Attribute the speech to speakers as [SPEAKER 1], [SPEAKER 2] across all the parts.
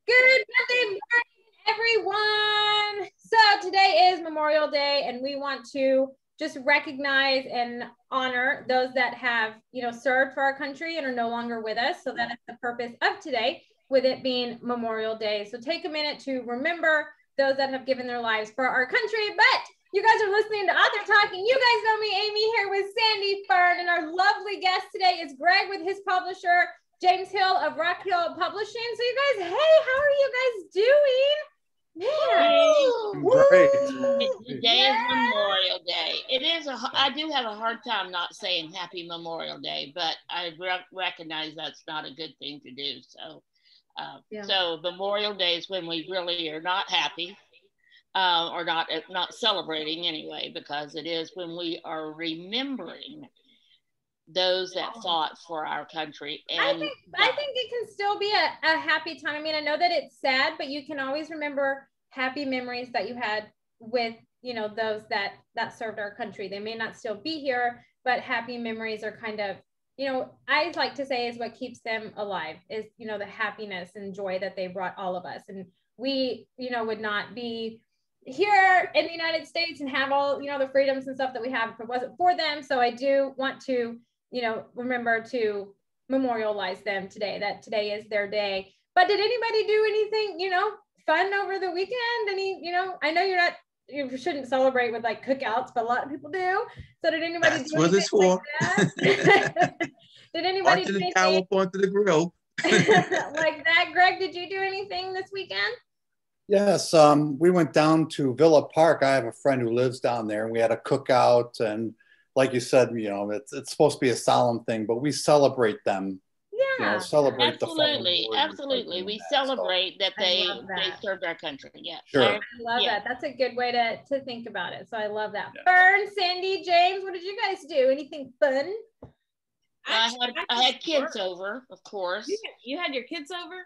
[SPEAKER 1] Good Monday morning, everyone. So today is Memorial Day, and we want to just recognize and honor those that have, served for our country and are no longer with us. So that is the purpose of today, with it being Memorial Day. So take a minute to remember those that have given their lives for our country. But you guys are listening to Author Talking. You guys know me, Amy, here with Sandy Fern, and our lovely guest today is Greg with his publisher, James Hill of Rock Hill Publishing. So you guys, hey, how are you guys doing? Man.
[SPEAKER 2] Great.
[SPEAKER 3] Today is Memorial Day. It is I do have a hard time not saying Happy Memorial Day, but I recognize that's not a good thing to do. So, so Memorial Day is when we really are not happy, or not celebrating anyway, because it is when we are remembering those that fought for our country. And
[SPEAKER 1] I think it can still be a happy time. I mean, I know that it's sad, but you can always remember happy memories that you had with, those that served our country. They may not still be here, but happy memories are kind of, I like to say is what keeps them alive, is, the happiness and joy that they brought all of us. And we, would not be here in the United States and have all, the freedoms and stuff that we have if it wasn't for them. So I do want to, remember to memorialize them today, that today is their day. But did anybody do anything, fun over the weekend? I know you shouldn't celebrate with like cookouts, but a lot of people do. So did anybody do anything like that? Did anybody do anything?
[SPEAKER 2] Cow up onto the grill.
[SPEAKER 1] Like that? Greg, did you do anything this weekend?
[SPEAKER 4] Yes, we went down to Villa Park. I have a friend who lives down there, and we had a cookout. And like you said, it's supposed to be a solemn thing, but we celebrate them.
[SPEAKER 1] Yeah,
[SPEAKER 4] celebrate
[SPEAKER 3] absolutely. We celebrate that they served our country. Yeah,
[SPEAKER 4] sure.
[SPEAKER 1] I love that. That's a good way to think about it. So I love that. Yeah. Fern, Sandy, James, what did you guys do? Anything fun?
[SPEAKER 3] I had kids over, of course.
[SPEAKER 5] You had your kids over?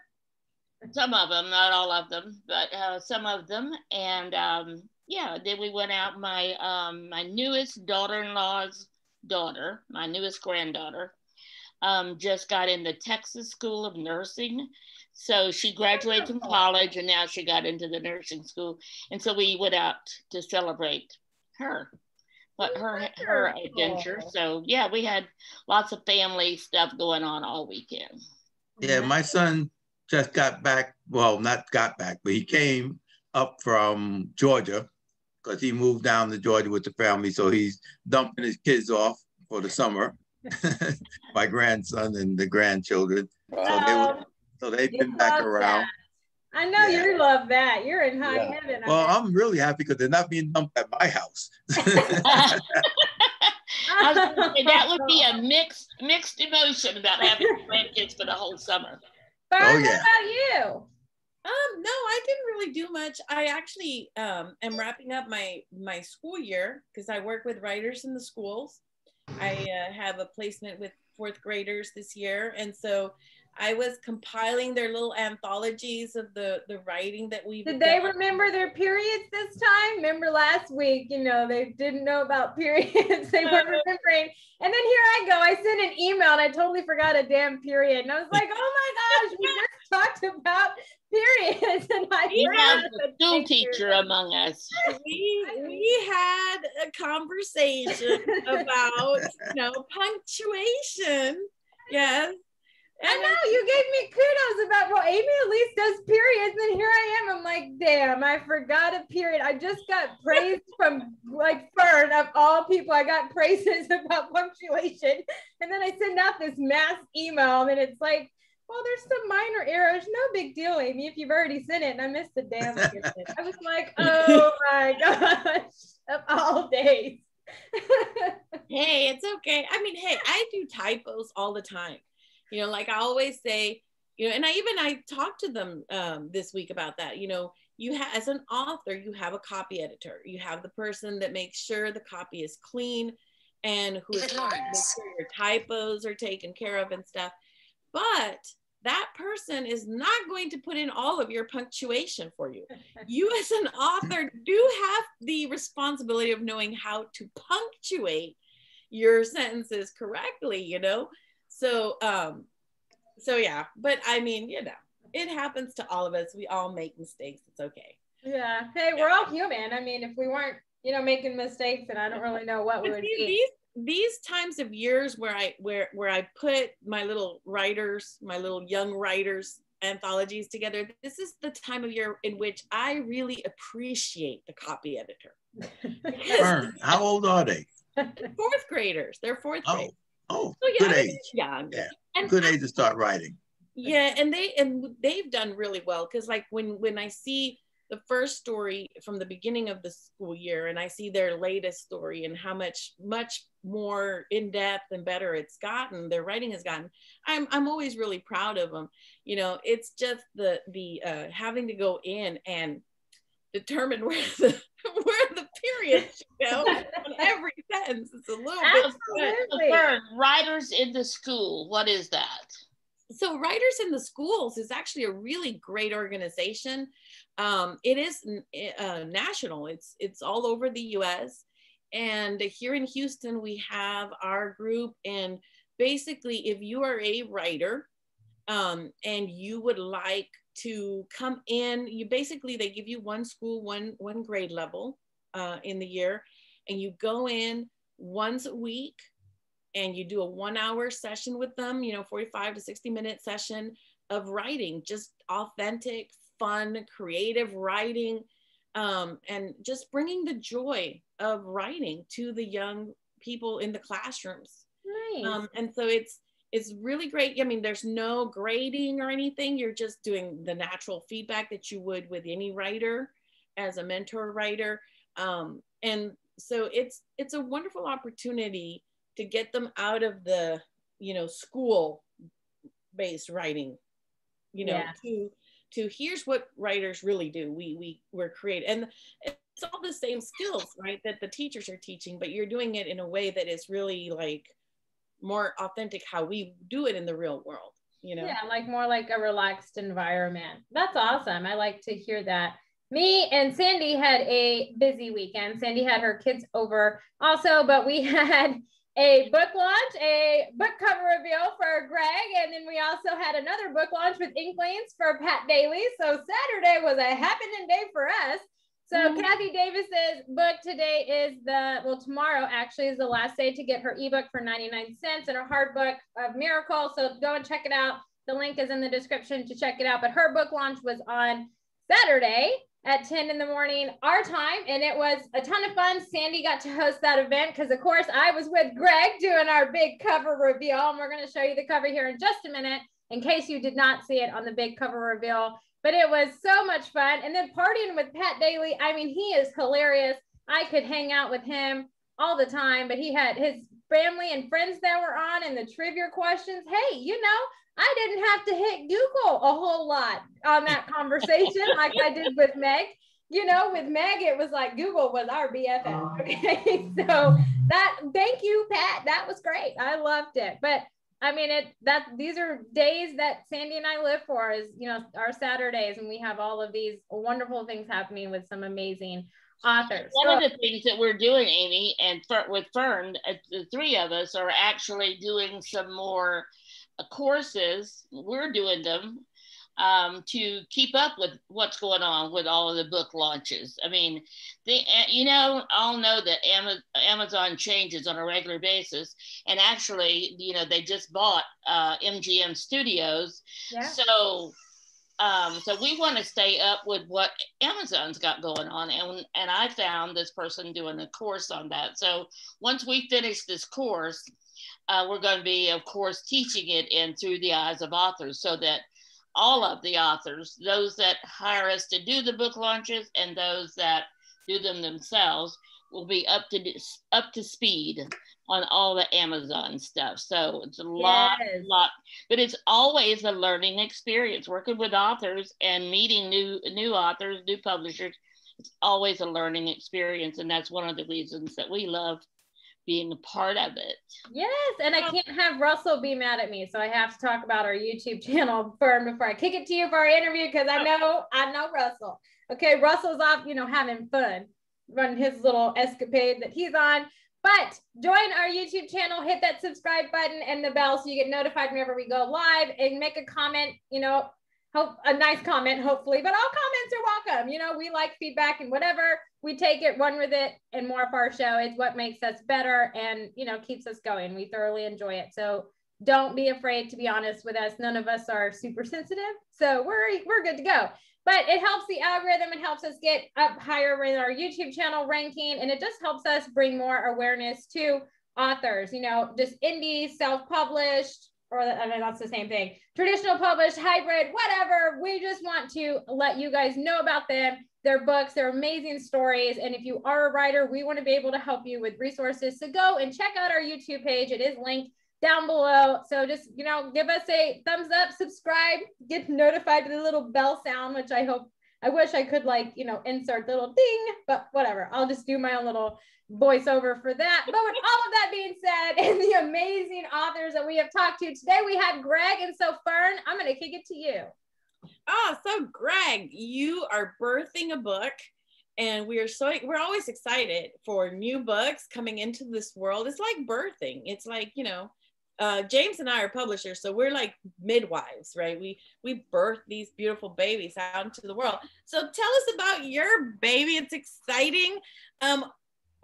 [SPEAKER 3] Some of them, not all of them, but some of them. And then we went out. My newest daughter-in-law's daughter, my newest granddaughter, just got in the Texas School of Nursing. So she graduated from college, and now she got into the nursing school. And so we went out to celebrate her, but her adventure. So yeah, we had lots of family stuff going on all weekend.
[SPEAKER 2] Yeah, my son just got back. Well, not got back, but he came up from Georgia because he moved down to Georgia with the family. So he's dumping his kids off for the summer. My grandson and the grandchildren. So they've been back around.
[SPEAKER 1] That. I know you love that. You're in high heaven.
[SPEAKER 2] Well, I'm really happy because they're not being dumped at my house.
[SPEAKER 3] I was gonna say, that would be a mixed emotion about having grandkids for the whole summer.
[SPEAKER 1] Fern, what about you?
[SPEAKER 5] No, I didn't really do much. I actually am wrapping up my school year because I work with writers in the schools. I have a placement with 4th graders this year, and so I was compiling their little anthologies of the writing that we've done.
[SPEAKER 1] Did they remember their periods this time? Remember last week, they didn't know about periods. They weren't remembering. And then here I go. I sent an email and I totally forgot a damn period. And I was like, oh my gosh, we just talked about periods. And
[SPEAKER 3] we have a school teacher among us.
[SPEAKER 5] We had a conversation about, punctuation. Yes.
[SPEAKER 1] I know, you gave me kudos about, well, Amy at least does periods, and here I am. I'm like, damn, I forgot a period. I just got praise from like Fern of all people. I got praises about punctuation. And then I send out this mass email, and it's like, well, there's some minor errors. No big deal, Amy, if you've already sent it. And I missed the damn period. I was like, oh my gosh, of all days.
[SPEAKER 5] Hey, it's okay. I mean, hey, I do typos all the time. Like I always say, and I talked to them this week about that. You have, as an author, you have a copy editor. You have the person that makes sure the copy is clean and who is making sure your typos are taken care of and stuff. But that person is not going to put in all of your punctuation for you. You as an author do have the responsibility of knowing how to punctuate your sentences correctly, So yeah, but I mean, it happens to all of us. We all make mistakes. It's okay.
[SPEAKER 1] Yeah. Hey, we're all human. I mean, if we weren't, making mistakes, and I don't really know what we would be.
[SPEAKER 5] These times of years where I put my little young writers anthologies together, this is the time of year in which I really appreciate the copy editor.
[SPEAKER 2] How old are they?
[SPEAKER 5] Fourth graders. They're fourth grade.
[SPEAKER 2] Oh,
[SPEAKER 5] so, yeah,
[SPEAKER 2] good age.
[SPEAKER 5] Yeah.
[SPEAKER 2] And good age to start writing.
[SPEAKER 5] Yeah, and they've done really well, because like when I see the first story from the beginning of the school year and I see their latest story and how much more in-depth and better it's gotten, their writing has gotten, I'm always really proud of them. It's just the having to go in and determine where the period should go on every sentence. It's a little
[SPEAKER 3] bit. Writers in the School, what is that?
[SPEAKER 5] So Writers in the Schools is actually a really great organization. It is national. It's all over the US. And here in Houston, we have our group. And basically, if you are a writer and you would like to come in, they give you one school, one grade level in the year. And you go in once a week and you do a 1 hour session with them, 45 to 60-minute session of writing, just authentic, fun, creative writing, and just bringing the joy of writing to the young people in the classrooms.
[SPEAKER 1] Nice.
[SPEAKER 5] And so it's really great. I mean, there's no grading or anything. You're just doing the natural feedback that you would with any writer as a mentor writer. And so it's a wonderful opportunity to get them out of the, school-based writing, to here's what writers really do. We're creative, and it's all the same skills, right, that the teachers are teaching, but you're doing it in a way that is really like more authentic how we do it in the real world,
[SPEAKER 1] Yeah, like more like a relaxed environment. That's awesome. I like to hear that. Me and Sandy had a busy weekend. Sandy had her kids over also, but we had a book launch, a book cover reveal for Gregg, and then we also had another book launch with Inklings for Pat Daly. So Saturday was a happening day for us. So Kathy Davis's book today is tomorrow actually is the last day to get her ebook for 99 cents and her hard book of Miracle. So go and check it out. The link is in the description to check it out. But her book launch was on Saturday at 10 in the morning our time, and it was a ton of fun. Sandy got to host that event because of course I was with Gregg doing our big cover reveal, and we're going to show you the cover here in just a minute in case you did not see it on the big cover reveal. But it was so much fun. And then partying with Pat Daly, I mean, he is hilarious. I could hang out with him all the time, but he had his family and friends that were on, and the trivia questions. Hey, I didn't have to hit Google a whole lot on that conversation like I did with Meg. With Meg, it was like Google was our BFF. Okay, so thank you, Pat. That was great. I loved it. But I mean, these are days that Sandy and I live for, is our Saturdays, and we have all of these wonderful things happening with some amazing authors.
[SPEAKER 3] One of the things that we're doing, Amy, and with Fern, the three of us are actually doing some more courses. We're doing them to keep up with what's going on with all of the book launches. I mean, all know that Amazon changes on a regular basis, and actually, they just bought MGM Studios. Yeah. So we want to stay up with what Amazon's got going on, and I found this person doing a course on that. So once we finish this course, we're going to be, of course, teaching it in through the eyes of authors, so that all of the authors, those that hire us to do the book launches and those that do them themselves, will be up to speed on all the Amazon stuff. So it's a lot, but it's always a learning experience working with authors and meeting new authors, new publishers. It's always a learning experience, and that's one of the reasons that we love being a part of it.
[SPEAKER 1] Yes, and I can't have Russell be mad at me, so I have to talk about our YouTube channel before I kick it to you for our interview, because I know Russell. Okay, Russell's off, having fun, running his little escapade that he's on. But join our YouTube channel, hit that subscribe button and the bell so you get notified whenever we go live, and make a comment. hope a nice comment, hopefully, but all comments are welcome. You know, we like feedback and whatever, we take it, run with it, and more of our show is what makes us better and, you know, keeps us going. We thoroughly enjoy it. So don't be afraid to be honest with us. None of us are super sensitive, so we're good to go. But it helps the algorithm. It helps us get up higher in our YouTube channel ranking, and it just helps us bring more awareness to authors, you know, just indie, self-published, or I mean, that's the same thing, traditional published, hybrid, whatever. We just want to let you guys know about them, their books, their amazing stories. And if you are a writer, we want to be able to help you with resources. So go and check out our YouTube page. It is linked down below. So just, you know, give us a thumbs up, subscribe, get notified with the little bell sound, which I wish I could, like, you know, insert the little ding, but whatever. I'll just do my own little voiceover for that. But with all of that being said, and the amazing authors that we have talked to today, we have Gregg. And so Fern, I'm going to kick it to you.
[SPEAKER 5] Oh, so Gregg, you are birthing a book, and we're always excited for new books coming into this world. It's like birthing. It's like, you know, James and I are publishers, so we're like midwives, right? We birth these beautiful babies out into the world. So tell us about your baby. It's exciting.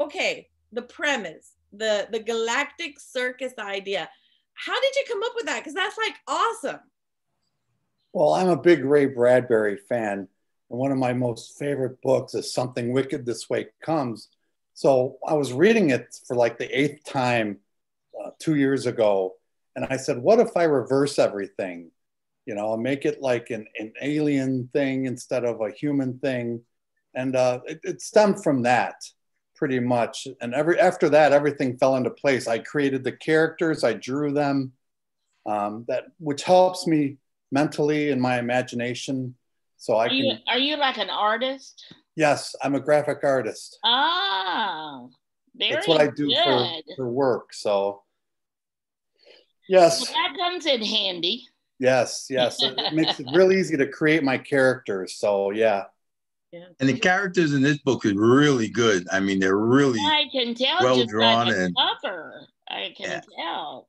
[SPEAKER 5] Okay, the premise, the galactic circus idea. How did you come up with that? Because that's like awesome.
[SPEAKER 4] Well, I'm a big Ray Bradbury fan, and one of my most favorite books is Something Wicked This Way Comes. So I was reading it for like the 8th time 2 years ago, and I said, what if I reverse everything? You know, make it like an alien thing instead of a human thing. And it stemmed from that pretty much. And after that, everything fell into place. I created the characters, I drew them, which helps me mentally in my imagination. So are
[SPEAKER 3] you like an artist?
[SPEAKER 4] Yes, I'm a graphic artist.
[SPEAKER 3] Ah, very
[SPEAKER 4] That's what I do for work. So yes.
[SPEAKER 3] Well, that comes in handy.
[SPEAKER 4] Yes. It makes it real easy to create my characters. So yeah.
[SPEAKER 2] And the characters in this book is really good. I mean, they're really well drawn and
[SPEAKER 3] cover. I can tell.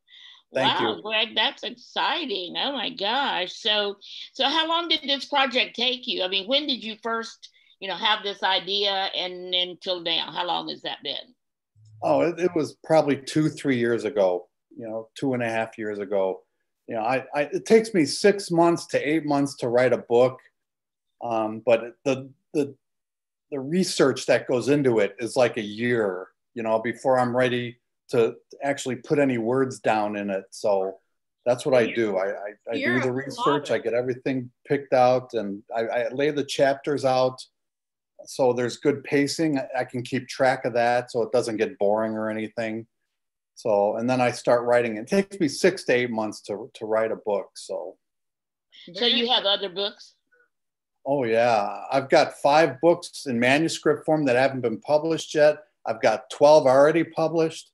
[SPEAKER 4] Thank
[SPEAKER 3] wow,
[SPEAKER 4] you.
[SPEAKER 3] Gregg, that's exciting. Oh my gosh. So how long did this project take you? I mean, when did you first, you know, have this idea, and until now, how long has that been?
[SPEAKER 4] Oh, it was probably 2-3 years ago, you know, 2.5 years ago. You know, it takes me 6 months to 8 months to write a book. But the research that goes into it is like a year, you know, before I'm ready to actually put any words down in it. So that's what I do. I do the research, I get everything picked out, and I lay the chapters out so there's good pacing. I can keep track of that so it doesn't get boring or anything. So, and then I start writing. It takes me 6 to 8 months to write a book. So
[SPEAKER 3] you have other books?
[SPEAKER 4] Oh yeah, I've got 5 books in manuscript form that haven't been published yet. I've got 12 already published.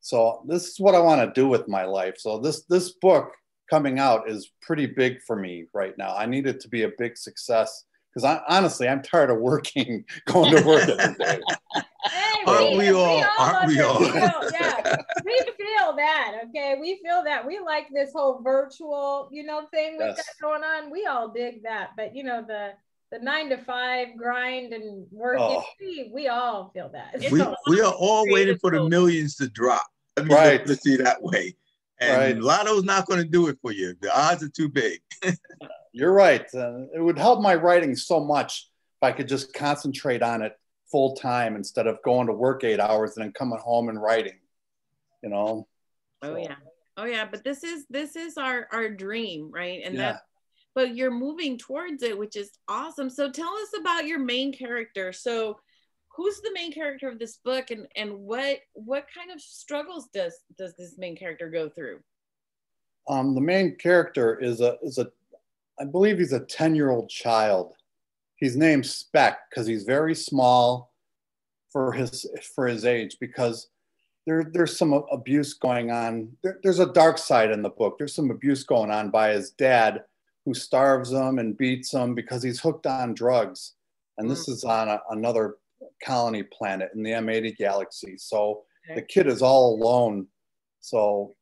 [SPEAKER 4] So this is what I want to do with my life. So this book coming out is pretty big for me right now. I need it to be a big success because honestly, I'm tired of working, going to work every day.
[SPEAKER 1] Hey,
[SPEAKER 2] Aren't we all?
[SPEAKER 1] Yeah, we feel that. Okay, we feel that. We like this whole virtual, you know, thing we got going on. We all dig that. But you know, the 9 to 5 grind and working, we all feel that.
[SPEAKER 2] We are all waiting for the millions to drop. I mean, let's see that way. And Lotto's not going to do it for you. The odds are too big.
[SPEAKER 4] You're right. It would help my writing so much if I could just concentrate on it full time instead of going to work 8 hours and then coming home and writing, you know?
[SPEAKER 5] Oh yeah. But this is our dream, right? And but you're moving towards it, which is awesome. So tell us about your main character. So who's the main character of this book, and what kind of struggles does this main character go through?
[SPEAKER 4] The main character is I believe he's a 10-year-old child. He's named Speck because he's very small for his age, because there's some abuse going on. There's a dark side in the book. There's some abuse going on by his dad, who starves him and beats him because he's hooked on drugs. And this is on another colony planet in the M80 galaxy. So the kid is all alone. So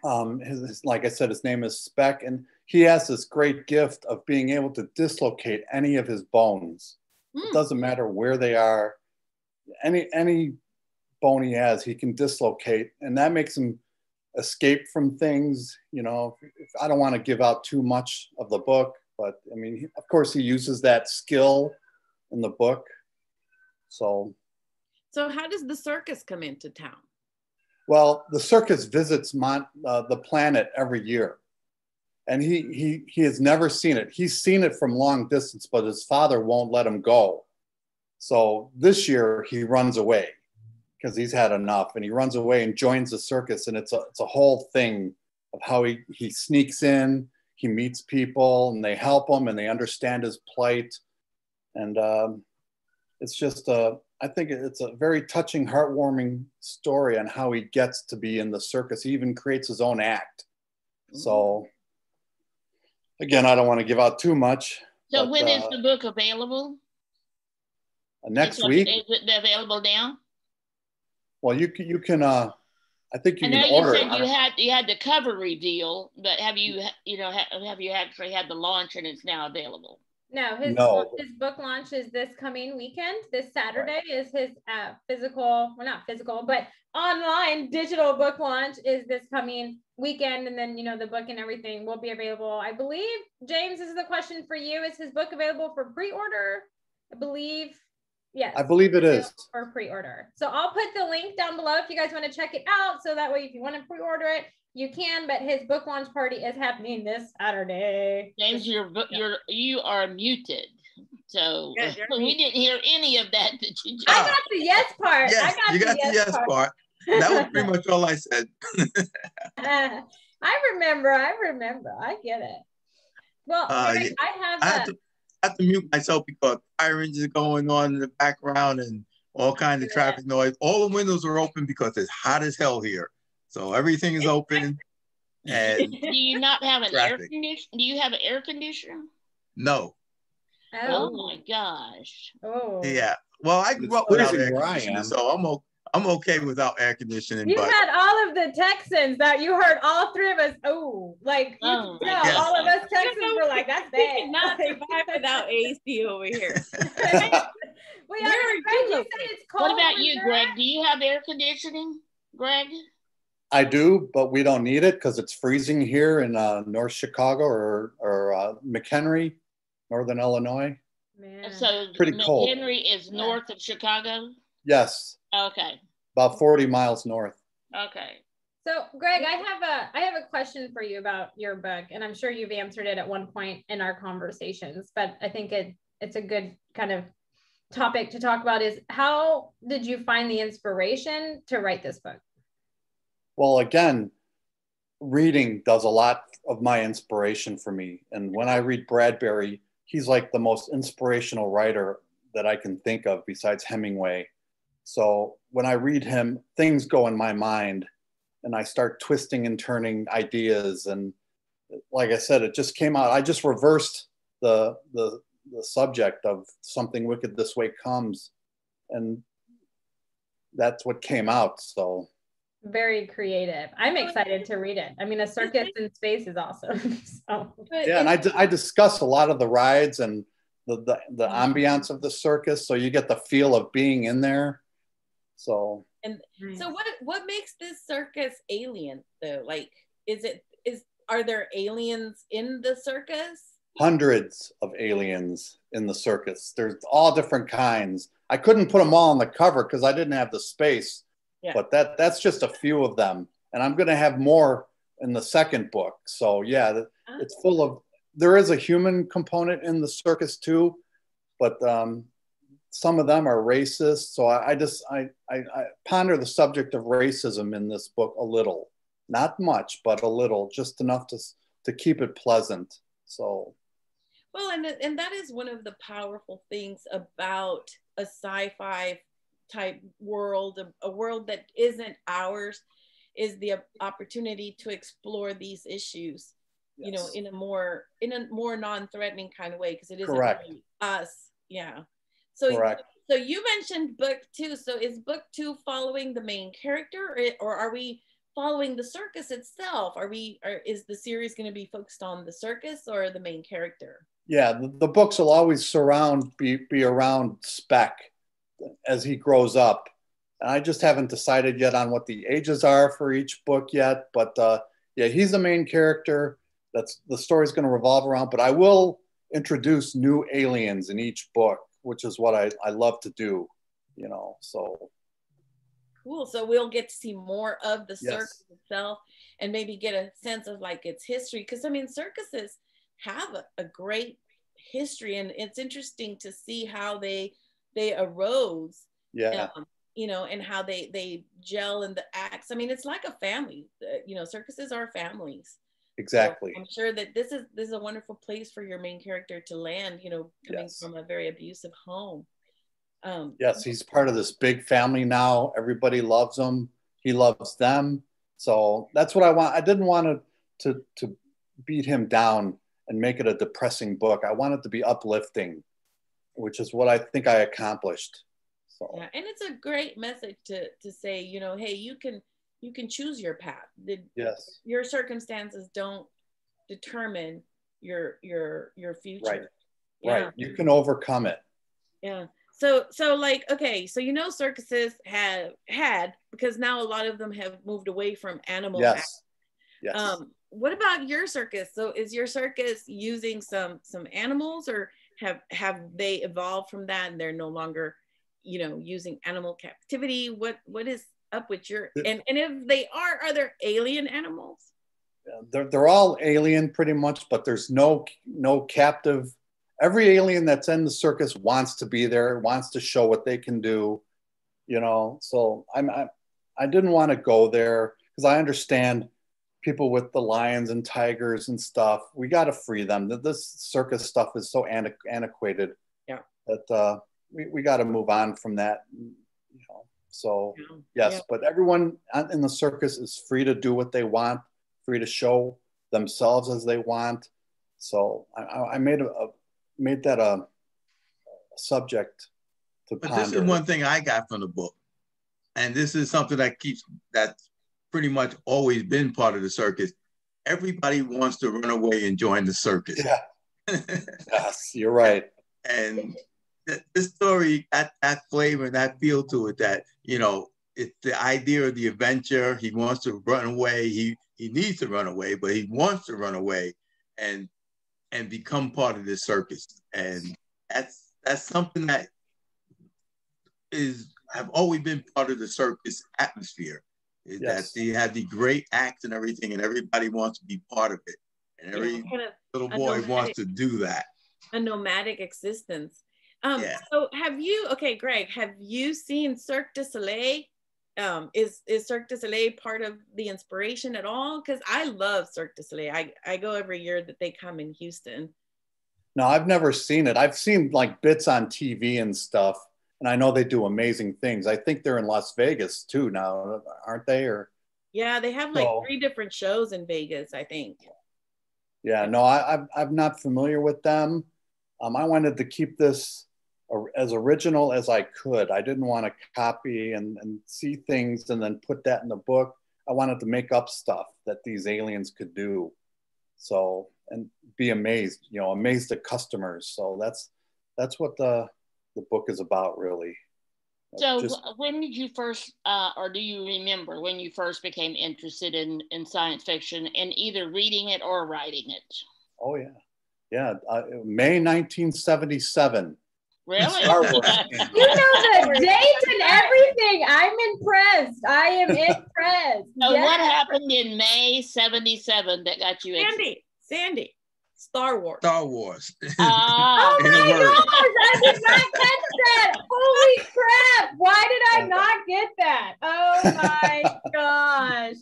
[SPEAKER 4] like I said, his name is Speck, and he has this great gift of being able to dislocate any of his bones. It doesn't matter where they are. Any bone he has, he can dislocate, and that makes him escape from things. You know, if I don't want to give out too much of the book, but I mean, of course, he uses that skill in the book. So
[SPEAKER 5] how does the circus come into town?
[SPEAKER 4] Well, the circus visits the planet every year, and he has never seen it. He's seen it from long distance, but his father won't let him go. So this year he runs away because he's had enough, and he runs away and joins the circus. And it's a whole thing of how he sneaks in, he meets people, and they help him, and they understand his plight. And it's just I think it's a very touching, heartwarming story on how he gets to be in the circus. He even creates his own act. So again, I don't want to give out too much.
[SPEAKER 3] So
[SPEAKER 4] but,
[SPEAKER 3] when is the book available?
[SPEAKER 4] Next week.
[SPEAKER 3] Is it available now?
[SPEAKER 4] Well, you can. I think you
[SPEAKER 3] I
[SPEAKER 4] can
[SPEAKER 3] know
[SPEAKER 4] order
[SPEAKER 3] you said
[SPEAKER 4] it.
[SPEAKER 3] you had the cover reveal, but have you actually had the launch and it's now available?
[SPEAKER 1] No, his book launch is this coming weekend. This Saturday is his physical, well, not physical, but online digital book launch is this coming weekend. And then, you know, the book and everything will be available. I believe, James, this is the question for you. Is his book available for pre-order? I believe, yes.
[SPEAKER 4] I believe it is.
[SPEAKER 1] For pre-order. So I'll put the link down below if you guys want to check it out. So that way, if you want to pre-order it, you can, but his book launch party is happening this Saturday.
[SPEAKER 3] James, you are muted. So we didn't hear any of that you just...
[SPEAKER 1] I got the yes part.
[SPEAKER 2] Yes, you got the yes part. That was pretty much all I said.
[SPEAKER 1] I remember. I get it. Well, Greg,
[SPEAKER 2] I have to mute myself because sirens are going on in the background and all kinds of traffic noise. All the windows are open because it's hot as hell here. So everything is open. And
[SPEAKER 3] do you not have an air conditioner? Do you have an air conditioner?
[SPEAKER 2] No.
[SPEAKER 3] Oh my gosh.
[SPEAKER 1] Oh.
[SPEAKER 2] Yeah. Well, I grew up without air conditioning, so I'm okay without air conditioning.
[SPEAKER 1] You had all of the Texans that you heard all three of us. Oh, like all of us Texans were like, that's bad.
[SPEAKER 5] We cannot survive without AC over here.
[SPEAKER 1] Well, yeah, Greg, you said it's cold.
[SPEAKER 3] What about you, Greg? Do you have air conditioning, Greg?
[SPEAKER 4] I do, but we don't need it because it's freezing here in North Chicago or McHenry, Northern Illinois.
[SPEAKER 1] Man.
[SPEAKER 3] So
[SPEAKER 4] pretty cold.
[SPEAKER 3] McHenry is north of Chicago?
[SPEAKER 4] Yes.
[SPEAKER 3] Okay.
[SPEAKER 4] About 40 miles north.
[SPEAKER 3] Okay.
[SPEAKER 1] So, Greg, I have a question for you about your book, and I'm sure you've answered it at one point in our conversations, but I think it's a good kind of topic to talk about is how did you find the inspiration to write this book?
[SPEAKER 4] Well, again, reading does a lot of my inspiration for me. And when I read Bradbury, he's like the most inspirational writer that I can think of besides Hemingway. So when I read him, things go in my mind and I start twisting and turning ideas. And like I said, it just came out. I just reversed the subject of Something Wicked This Way Comes. And that's what came out. So
[SPEAKER 1] very creative. I'm excited to read it. I mean, a circus in space is awesome. So.
[SPEAKER 4] Yeah, and I discuss a lot of the rides and the ambiance of the circus, so you get the feel of being in there. So
[SPEAKER 5] what makes this circus alien though? Like, are there aliens in the circus?
[SPEAKER 4] Hundreds of aliens in the circus. There's all different kinds. I couldn't put them all on the cover because I didn't have the space. Yeah. But that's just a few of them. And I'm going to have more in the second book. So yeah, it's full of, there is a human component in the circus too, but some of them are racist. So I ponder the subject of racism in this book a little, not much, but a little, just enough to keep it pleasant. So.
[SPEAKER 5] Well, and that is one of the powerful things about a sci-fi type world, a world that isn't ours, is the opportunity to explore these issues, yes, you know, in a more non-threatening kind of way, because it isn't really us. Yeah. So so you mentioned book 2. So is book 2 following the main character, or are we following the circus itself? Is the series going to be focused on the circus or the main character?
[SPEAKER 4] Yeah, the books will always be around Speck as he grows up. And I just haven't decided yet on what the ages are for each book yet. But yeah, he's the main character. That's the story's going to revolve around. But I will introduce new aliens in each book, which is what I love to do, you know. So
[SPEAKER 5] cool. So we'll get to see more of the
[SPEAKER 4] yes.
[SPEAKER 5] circus itself and maybe get a sense of like its history. Because I mean, circuses have a great history, and it's interesting to see how they arose.
[SPEAKER 4] Yeah.
[SPEAKER 5] You know, and how they gel in the acts. I mean, it's like a family. You know, circuses are families.
[SPEAKER 4] Exactly.
[SPEAKER 5] So I'm sure that this is a wonderful place for your main character to land, you know, coming
[SPEAKER 4] yes.
[SPEAKER 5] from a very abusive home.
[SPEAKER 4] Yes, he's part of this big family now. Everybody loves him. He loves them. So that's what I want. I didn't want to beat him down and make it a depressing book. I want it to be uplifting, which is what I think I accomplished. So.
[SPEAKER 5] Yeah, and it's a great message to say, you know, hey, you can choose your path.
[SPEAKER 4] Yes.
[SPEAKER 5] Your circumstances don't determine your future.
[SPEAKER 4] Right.
[SPEAKER 5] Yeah.
[SPEAKER 4] Right. You can overcome it.
[SPEAKER 5] Yeah. So like, okay, so you know, circuses have had, because now a lot of them have moved away from animal
[SPEAKER 4] yes.
[SPEAKER 5] acts.
[SPEAKER 4] Yes.
[SPEAKER 5] What about your circus? So is your circus using some animals, or have they evolved from that and they're no longer, you know, using animal captivity? What is up with your, and if they are there alien animals?
[SPEAKER 4] They're all alien pretty much, but there's no captive. Every alien that's in the circus wants to be there, wants to show what they can do, you know. So I didn't want to go there because I understand people with the lions and tigers and stuff. We got to free them. This circus stuff is so antiquated.
[SPEAKER 5] Yeah.
[SPEAKER 4] That we got to move on from that, you know. So yes,
[SPEAKER 5] yeah.
[SPEAKER 4] But everyone in the circus is free to do what they want, free to show themselves as they want. So I made that a subject to
[SPEAKER 2] but
[SPEAKER 4] ponder.
[SPEAKER 2] This is one thing I got from the book, and this is something that's pretty much always been part of the circus. Everybody wants to run away and join the circus.
[SPEAKER 4] Yeah. Yes, you're right.
[SPEAKER 2] And this story got that flavor and that feel to it, that, you know, it's the idea of the adventure. He wants to run away. He needs to run away, but he wants to run away and become part of this circus. And that's something that have always been part of the circus atmosphere. Is
[SPEAKER 4] yes.
[SPEAKER 2] that you have the great acts and everything, and everybody wants to be part of it. And every little boy wants to do that.
[SPEAKER 5] A nomadic existence.
[SPEAKER 2] Yeah.
[SPEAKER 5] So Gregg, have you seen Cirque du Soleil? Is Cirque du Soleil part of the inspiration at all? Because I love Cirque du Soleil. I go every year that they come in Houston.
[SPEAKER 4] No, I've never seen it. I've seen like bits on TV and stuff, and I know they do amazing things. I think they're in Las Vegas too now, aren't they? Or
[SPEAKER 5] yeah, they have like 3 different shows in Vegas, I think.
[SPEAKER 4] Yeah, no, I'm not familiar with them. I wanted to keep this as original as I could. I didn't want to copy and see things and then put that in the book. I wanted to make up stuff that these aliens could do. So, and be amazed, you know, amaze the customers. So that's what the book is about, really.
[SPEAKER 3] So when did you first, or do you remember when you first became interested in science fiction and either reading it or writing it?
[SPEAKER 4] Oh, yeah. Yeah, May 1977.
[SPEAKER 3] Really?
[SPEAKER 4] Star Wars.
[SPEAKER 1] You know the date and everything. I'm impressed. I am impressed.
[SPEAKER 3] So what happened in May 77 that got you interested?
[SPEAKER 5] Sandy. Star Wars.
[SPEAKER 2] Star Wars.
[SPEAKER 1] Oh my gosh, I did not catch that. Holy crap. Why did I not get that? Oh my gosh.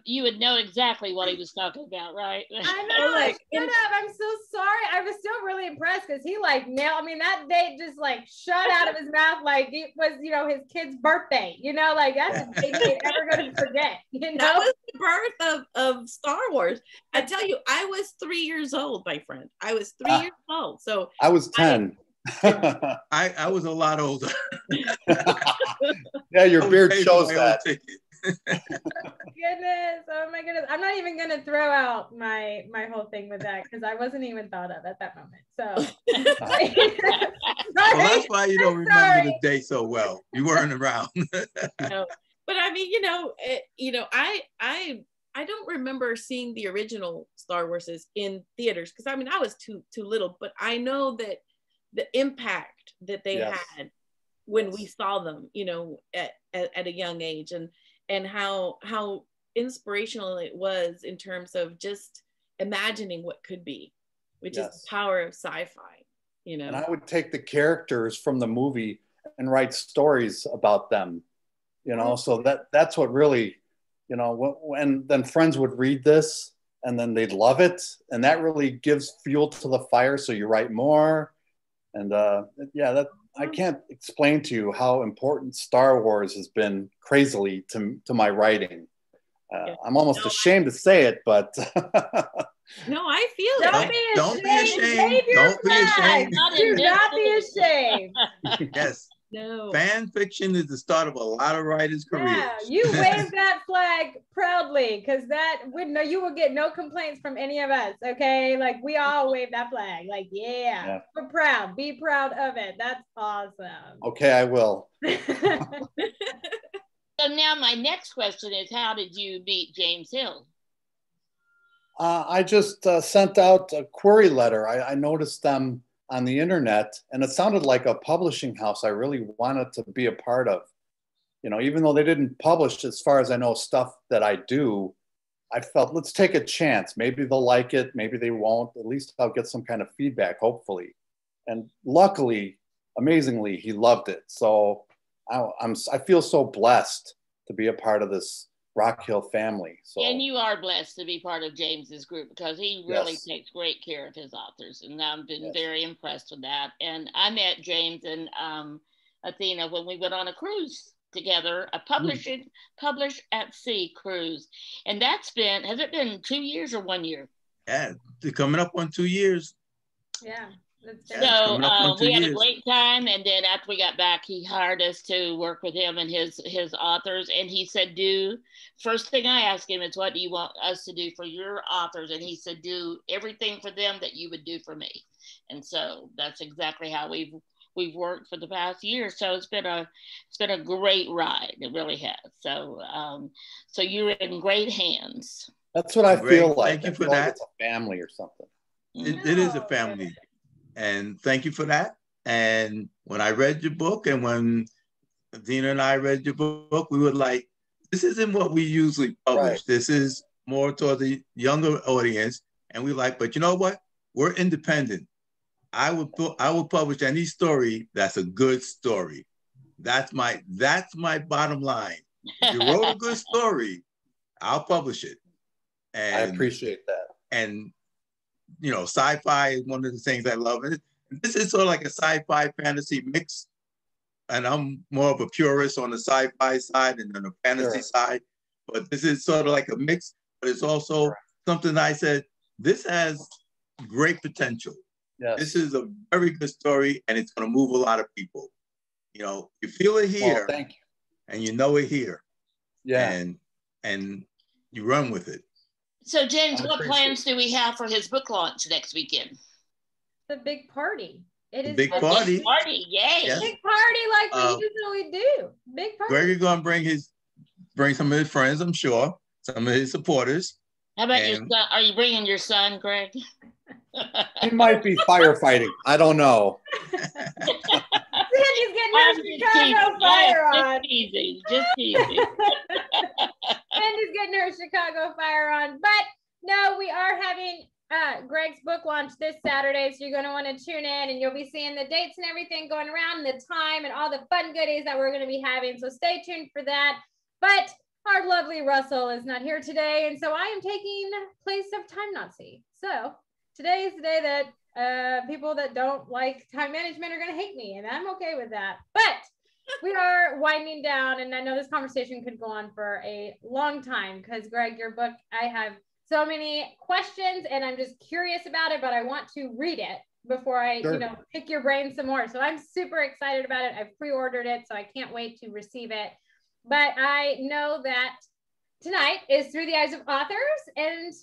[SPEAKER 3] You would know exactly what he was talking about, right?
[SPEAKER 1] I know. Shut up. I'm so sorry. I was still really impressed because he that date just like shut out of his mouth like it was, you know, his kid's birthday. You know, like that's a date he's never going to forget. You know,
[SPEAKER 5] that was the birth of Star Wars. I tell you, I was 3 years old, my friend. I was 3 years old. So
[SPEAKER 4] I was 10.
[SPEAKER 2] I was a lot older.
[SPEAKER 4] Yeah, your beard shows that.
[SPEAKER 1] Goodness, oh my goodness. I'm not even gonna throw out my whole thing with that because I wasn't even thought of at that moment. So
[SPEAKER 2] Well, that's why you don't remember the day so well. You weren't around.
[SPEAKER 5] No. But I mean, I don't remember seeing the original Star Warses in theaters because I mean I was too little, but I know that the impact that they had when we saw them, at a young age, and how inspirational it was in terms of just imagining what could be, which is the power of sci-fi.
[SPEAKER 4] And I would take the characters from the movie and write stories about them, so that's what really, when then friends would read this and then they'd love it. And that really gives fuel to the fire. So you write more. And I can't explain to you how important Star Wars has been crazily to my writing. I'm almost ashamed to say it, but
[SPEAKER 5] no, I feel it.
[SPEAKER 2] Don't be ashamed. Don't be ashamed.
[SPEAKER 1] Do not be ashamed.
[SPEAKER 2] Yes.
[SPEAKER 5] No.
[SPEAKER 2] Fan fiction is the start of a lot of writers' careers.
[SPEAKER 1] Yeah, you wave that flag proudly because you will get no complaints from any of us. Okay, like we all wave that flag. Like, yeah. We're proud. Be proud of it. That's awesome.
[SPEAKER 4] Okay, I will.
[SPEAKER 3] So now my next question is, how did you meet James Hill?
[SPEAKER 4] I just sent out a query letter. I noticed them on the internet, and it sounded like a publishing house I really wanted to be a part of. Even though they didn't publish, as far as I know, stuff that I do, I felt, let's take a chance. Maybe they'll like it, maybe they won't. At least I'll get some kind of feedback, hopefully. And luckily, amazingly, he loved it. So I feel so blessed to be a part of this Rock Hill family. So.
[SPEAKER 3] And you are blessed to be part of James's group because he really takes great care of his authors, and I've been very impressed with that. And I met James and Athena when we went on a cruise together, a publish at sea cruise, and has it been 2 years or 1 year?
[SPEAKER 2] Yeah, they're coming up on 2 years.
[SPEAKER 1] Yeah.
[SPEAKER 3] So we had a great time, and then after we got back, he hired us to work with him and his authors. And he said, first thing I asked him is, what do you want us to do for your authors? And he said, do everything for them that you would do for me. And so that's exactly how we've worked for the past year. So it's been a great ride. It really has. So so you're in great hands.
[SPEAKER 4] That's what I feel like.
[SPEAKER 2] Thank you for that.
[SPEAKER 4] Like it's a family or something.
[SPEAKER 2] It is a family. And thank you for that. And when I read your book and when Athena and I read your book, we were like, this isn't what we usually publish. Right. This is more toward the younger audience. And we like, but you know what? We're independent. I would publish any story that's a good story. That's my bottom line. If you wrote a good story, I'll publish it. And
[SPEAKER 4] I appreciate that.
[SPEAKER 2] And sci-fi is one of the things I love. And this is sort of like a sci-fi fantasy mix. And I'm more of a purist on the sci-fi side and on the fantasy side. But this is sort of like a mix. But it's also something I said, this has great potential. Yes. This is a very good story, and it's going to move a lot of people. You feel it here,
[SPEAKER 4] thank you.
[SPEAKER 2] And you know it here.
[SPEAKER 4] Yeah.
[SPEAKER 2] And you run with it.
[SPEAKER 3] So, James, what plans do we have for his book launch next weekend?
[SPEAKER 1] The big party. It is
[SPEAKER 2] a big party.
[SPEAKER 3] Big party, yay!
[SPEAKER 2] Yes.
[SPEAKER 1] Big party like we usually do. Big party.
[SPEAKER 2] Gregg is going to bring some of his friends, I'm sure, some of his supporters.
[SPEAKER 3] How about your son? Are you bringing your son, Gregg?
[SPEAKER 4] He might be firefighting. I don't know.
[SPEAKER 1] Sandy's getting her Chicago fire on.
[SPEAKER 3] Just easy.
[SPEAKER 1] Sandy's getting her Chicago fire on. But no, we are having Gregg's book launch this Saturday. So you're going to want to tune in and you'll be seeing the dates and everything going around, the time and all the fun goodies that we're going to be having. So stay tuned for that. But our lovely Russell is not here today. And so I am taking place of Time Nazi. So today is the day that people that don't like time management are going to hate me, and I'm okay with that. But we are winding down, and I know this conversation could go on for a long time because, Gregg, your book, I have so many questions, and I'm just curious about it, but I want to read it before I, pick your brain some more. So I'm super excited about it. I've pre-ordered it, so I can't wait to receive it. but I know that tonight is Through the Eyes of Authors, and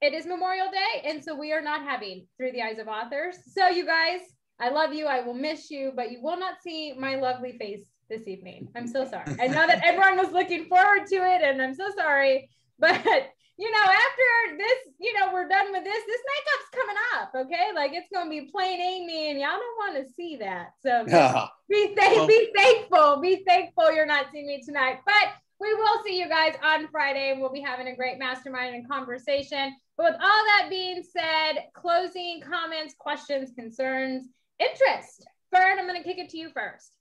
[SPEAKER 1] it is Memorial Day, and so we are not having Through the Eyes of Authors. So you guys, I love you. I will miss you, but you will not see my lovely face this evening. I'm so sorry. I know that everyone was looking forward to it, and I'm so sorry. But, you know, after this, you know, we're done with this makeup's coming up, okay? Like, it's going to be plain Amy, and y'all don't want to see that. So be thankful you're not seeing me tonight. But we will see you guys on Friday, and we'll be having a great mastermind and conversation. But with all that being said, closing comments, questions, concerns, interest. Fern, I'm going to kick it to you first.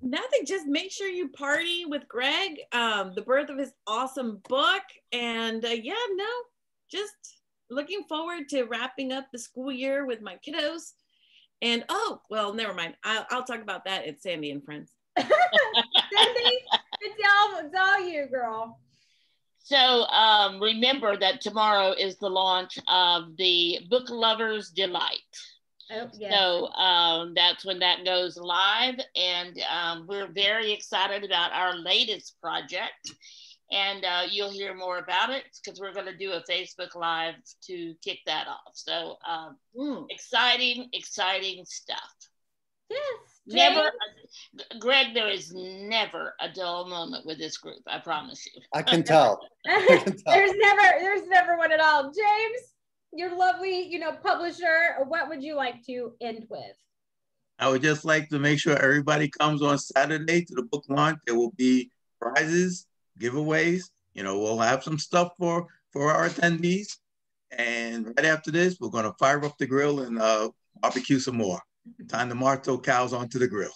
[SPEAKER 5] Nothing, just make sure you party with Gregg, the birth of his awesome book. And just looking forward to wrapping up the school year with my kiddos. And never mind. I'll talk about that at Sandy and Friends.
[SPEAKER 1] Sandy, it's all you, girl.
[SPEAKER 3] So remember that tomorrow is the launch of the Book Lovers Delight.
[SPEAKER 1] Oh, yes.
[SPEAKER 3] So that's when that goes live, and we're very excited about our latest project, and you'll hear more about it because we're going to do a Facebook Live to kick that off. So exciting stuff.
[SPEAKER 1] Yes.
[SPEAKER 3] Gregg, there is never a dull moment with this group. I promise you.
[SPEAKER 4] I can tell.
[SPEAKER 1] There's never one at all. James, your lovely, publisher, what would you like to end with?
[SPEAKER 2] I would just like to make sure everybody comes on Saturday to the book launch. There will be prizes, giveaways. We'll have some stuff for our attendees. And right after this, we're going to fire up the grill and barbecue some more. Time to march those cows onto the grill.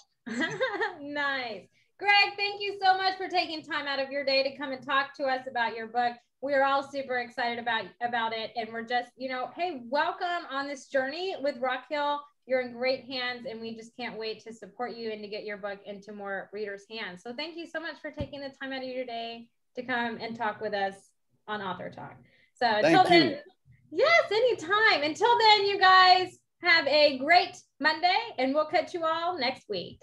[SPEAKER 1] Nice. Gregg, thank you so much for taking time out of your day to come and talk to us about your book. We're all super excited about it. And we're just, hey, welcome on this journey with Rock Hill. You're in great hands, and we just can't wait to support you and to get your book into more readers' hands. So thank you so much for taking the time out of your day to come and talk with us on Author Talk. So until then, yes, anytime. Until then, you guys have a great Monday, and we'll catch you all next week.